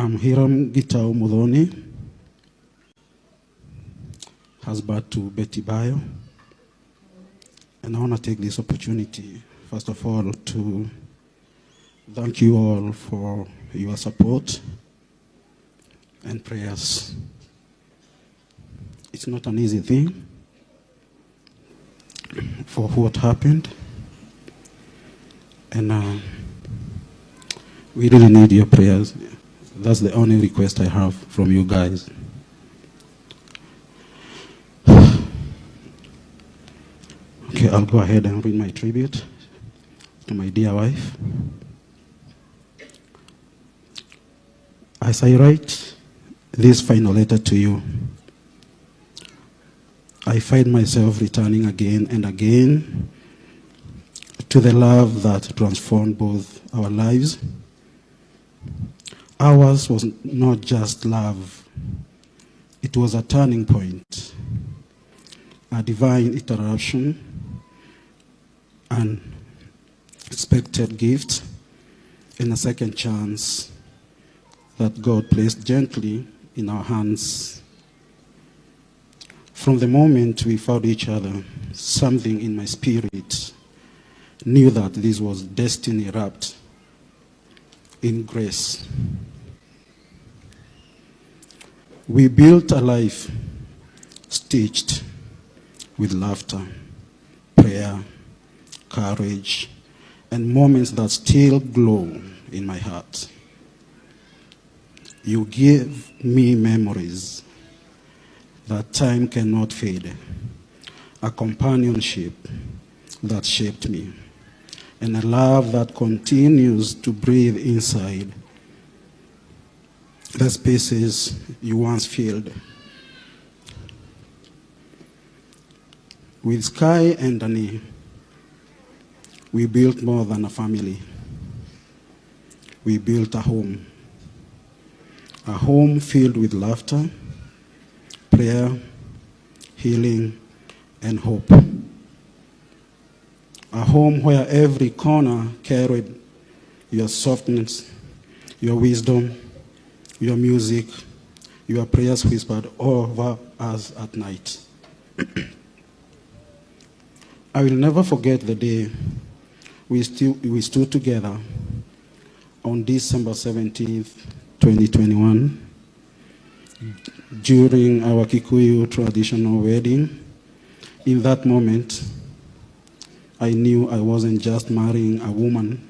I'm Hiram Gitao Mudhoni, husband to Betty Bayo. And I want to take this opportunity, first of all, to thank you all for your support and prayers. It's not an easy thing for what happened. And we really need your prayers. That's the only request I have from you guys. Okay, I'll go ahead and read my tribute to my dear wife. As I write this final letter to you, I find myself returning again and again to the love that transformed both our lives. Ours was not just love, it was a turning point, a divine interruption, an expected gift, and a second chance that God placed gently in our hands. From the moment we found each other, something in my spirit knew that this was destiny wrapped in grace. We built a life stitched with laughter, prayer, courage, and moments that still glow in my heart. You give me memories that time cannot fade, a companionship that shaped me, and a love that continues to breathe inside the spaces you once filled. With Sky and Dani, we built more than a family. We built a home filled with laughter, prayer, healing, and hope. A home where every corner carried your softness, your wisdom, your music, your prayers whispered over us at night. I will never forget the day we stood together on December 17th, 2021, during our Kikuyu traditional wedding. In that moment, I knew I wasn't just marrying a woman,